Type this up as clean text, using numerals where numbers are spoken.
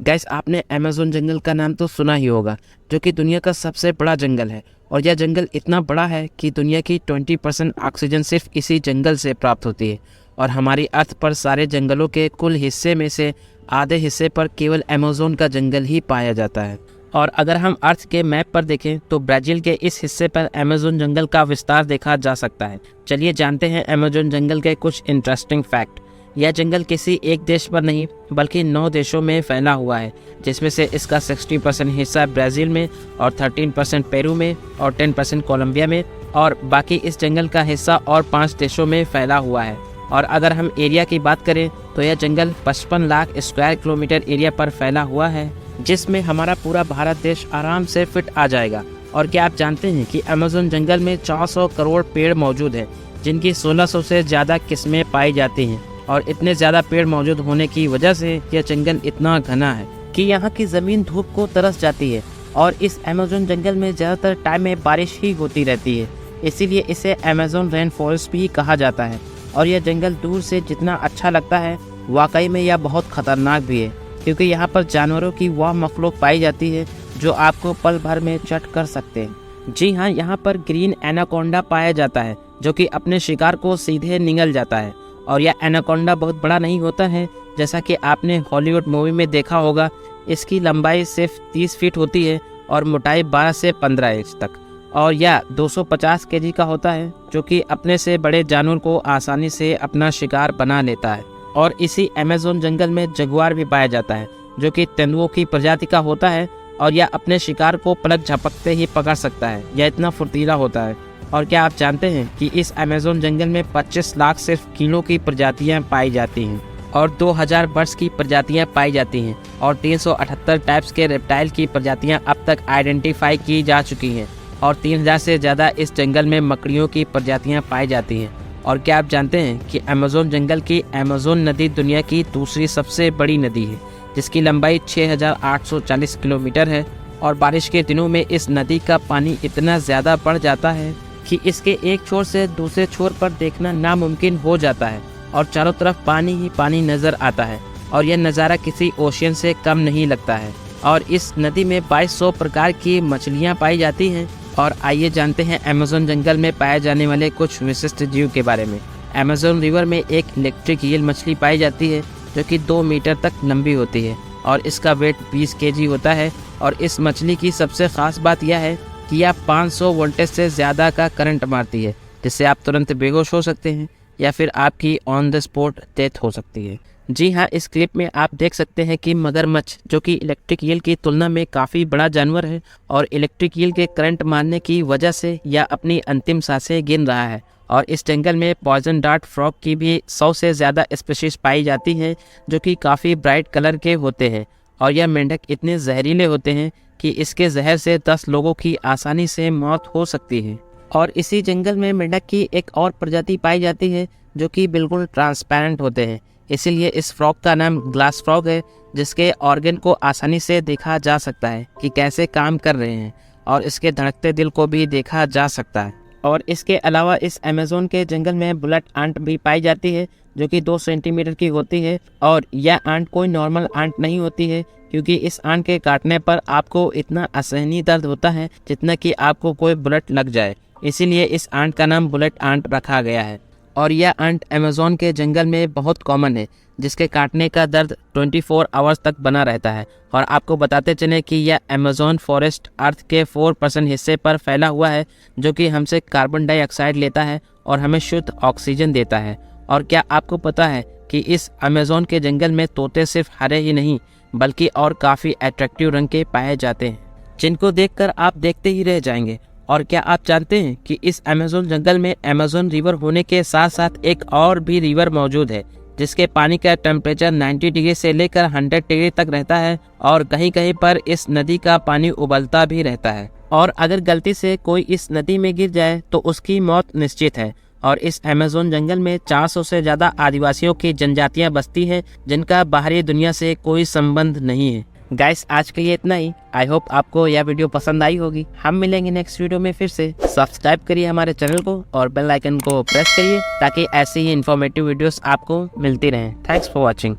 Gas आपने Amazon जंगल का नाम तो सुना ही होगा, जो कि दुनिया का सबसे बड़ा जंगल है। और यह जंगल इतना बड़ा है कि दुनिया की 20% ऑक्सीजन सिर्फ इसी जंगल से प्राप्त होती है। और हमारी अर्थ पर सारे जंगलों के कुल हिस्से में से आधे हिस्से पर केवल अमेज़न का जंगल ही पाया जाता है। और अगर हम अर्थ के मैप पर देखें तो ब्राज़ील के इस हिस्से पर अमेज़न जंगल का विस्तार देखा जा सकता है। चलिए जानते हैं अमेज़न जंगल के कुछ इंटरेस्टिंग फैक्ट। यह जंगल किसी एक देश पर नहीं बल्कि 9 देशों में फैला हुआ है, जिसमें से इसका 60% हिस्सा ब्राज़ील में और 13% पेरू में और 10% कोलंबिया में, और बाकी इस जंगल का हिस्सा और 5 देशों में फैला हुआ है। और अगर हम एरिया की बात करें तो यह जंगल 55 लाख स्क्वायर किलोमीटर एरिया पर फैला हुआ है, जिसमें हमारा पूरा भारत देश आराम से फिट आ जाएगा। और क्या आप जानते हैं कि अमेज़न जंगल में 400 करोड़ पेड़ मौजूद हैं, जिनकी 1600 से ज़्यादा किस्में पाई जाती हैं। और इतने ज़्यादा पेड़ मौजूद होने की वजह से यह जंगल इतना घना है कि यहाँ की ज़मीन धूप को तरस जाती है। और इस अमेज़न जंगल में ज़्यादातर टाइम में बारिश ही होती रहती है, इसीलिए इसे अमेज़न रेन फॉरेस्ट भी कहा जाता है। और यह जंगल दूर से जितना अच्छा लगता है, वाकई में यह बहुत ख़तरनाक भी है, क्योंकि यहाँ पर जानवरों की वह मखलूक पाई जाती है जो आपको पल भर में चट कर सकते हैं। जी हाँ, यहाँ पर ग्रीन एनाकोंडा पाया जाता है, जो कि अपने शिकार को सीधे निगल जाता है। और यह एनाकोंडा बहुत बड़ा नहीं होता है, जैसा कि आपने हॉलीवुड मूवी में देखा होगा। इसकी लंबाई सिर्फ 30 फीट होती है और मोटाई 12 से 15 इंच तक। और यह 250 केजी का होता है, जो कि अपने से बड़े जानवर को आसानी से अपना शिकार बना लेता है। और इसी अमेज़न जंगल में जगुआर भी पाया जाता है, जो कि तेंदुओं की प्रजाति का होता है। और यह अपने शिकार को पलक झपकते ही पकड़ सकता है, यह इतना फुर्तीला होता है। और क्या आप जानते हैं कि इस अमेज़न जंगल में 25 लाख सिर्फ कीड़ों की प्रजातियां पाई जाती हैं और 2000 बर्ड्स की प्रजातियां पाई जाती हैं और 378 टाइप्स के रेप्टाइल की प्रजातियां अब तक आइडेंटिफाई की जा चुकी हैं। और 3000 से ज़्यादा इस जंगल में मकड़ियों की प्रजातियां पाई जाती हैं। और क्या आप जानते हैं कि अमेज़न जंगल की अमेज़न नदी दुनिया की दूसरी सबसे बड़ी नदी है, जिसकी लंबाई 6840 किलोमीटर है। और बारिश के दिनों में इस नदी का पानी इतना ज़्यादा बढ़ जाता है कि इसके एक छोर से दूसरे छोर पर देखना नामुमकिन हो जाता है और चारों तरफ पानी ही पानी नज़र आता है। और यह नज़ारा किसी ओशियन से कम नहीं लगता है। और इस नदी में 2200 प्रकार की मछलियाँ पाई जाती हैं। और आइए जानते हैं अमेज़न जंगल में पाए जाने वाले कुछ विशिष्ट जीव के बारे में। अमेज़न रिवर में एक इलेक्ट्रिक ईल मछली पाई जाती है, जो कि 2 मीटर तक लंबी होती है और इसका वेट 20 केजी होता है। और इस मछली की सबसे ख़ास बात यह है कि यह 500 वोल्टेज से ज़्यादा का करंट मारती है, जिससे आप तुरंत बेहोश हो सकते हैं या फिर आपकी ऑन द स्पॉट डेथ हो सकती है। जी हाँ, इस क्लिप में आप देख सकते हैं कि मगरमच्छ, जो कि इलेक्ट्रिक ईल की तुलना में काफ़ी बड़ा जानवर है, और इलेक्ट्रिक ईल के करंट मारने की वजह से यह अपनी अंतिम सांसें गिन रहा है। और इस जंगल में पॉइजन डार्ट फ्रॉग की भी 100 से ज़्यादा स्पीशीज पाई जाती हैं, जो कि काफ़ी ब्राइट कलर के होते हैं। और यह मेंढक इतने जहरीले होते हैं कि इसके जहर से 10 लोगों की आसानी से मौत हो सकती है। और इसी जंगल में मेंढक की एक और प्रजाति पाई जाती है, जो कि बिल्कुल ट्रांसपेरेंट होते हैं, इसीलिए इस फ्रॉग का नाम ग्लास फ्रॉग है, जिसके ऑर्गन को आसानी से देखा जा सकता है कि कैसे काम कर रहे हैं, और इसके धड़कते दिल को भी देखा जा सकता है। और इसके अलावा इस अमेज़न के जंगल में बुलेट आंट भी पाई जाती है, जो कि 2 सेंटीमीटर की होती है। और यह आंट कोई नॉर्मल आंट नहीं होती है, क्योंकि इस आंट के काटने पर आपको इतना असहनीय दर्द होता है जितना कि आपको कोई बुलेट लग जाए, इसीलिए इस आंट का नाम बुलेट आंट रखा गया है। और यह आंट अमेज़न के जंगल में बहुत कॉमन है, जिसके काटने का दर्द 24 आवर्स तक बना रहता है। और आपको बताते चलें कि यह अमेज़न फॉरेस्ट अर्थ के 4% हिस्से पर फैला हुआ है, जो कि हमसे कार्बन डाइऑक्साइड लेता है और हमें शुद्ध ऑक्सीजन देता है। और क्या आपको पता है कि इस अमेज़न के जंगल में तोते सिर्फ हरे ही नहीं बल्कि और काफ़ी अट्रैक्टिव रंग के पाए जाते हैं, जिनको देखकर आप देखते ही रह जाएंगे। और क्या आप जानते हैं कि इस अमेज़न जंगल में अमेज़न रिवर होने के साथ साथ एक और भी रिवर मौजूद है, जिसके पानी का टेम्परेचर 90 डिग्री से लेकर 100 डिग्री तक रहता है। और कहीं कहीं पर इस नदी का पानी उबलता भी रहता है, और अगर गलती से कोई इस नदी में गिर जाए तो उसकी मौत निश्चित है। और इस अमेज़न जंगल में 400 से ज़्यादा आदिवासियों की जनजातियां बसती हैं, जिनका बाहरी दुनिया से कोई संबंध नहीं है। गाइस, आज के लिए इतना ही। आई होप आपको यह वीडियो पसंद आई होगी। हम मिलेंगे नेक्स्ट वीडियो में फिर से। सब्सक्राइब करिए हमारे चैनल को और बेल आइकन को प्रेस करिए, ताकि ऐसी ही इन्फॉर्मेटिव वीडियोस आपको मिलती रहें। Thanks for watching.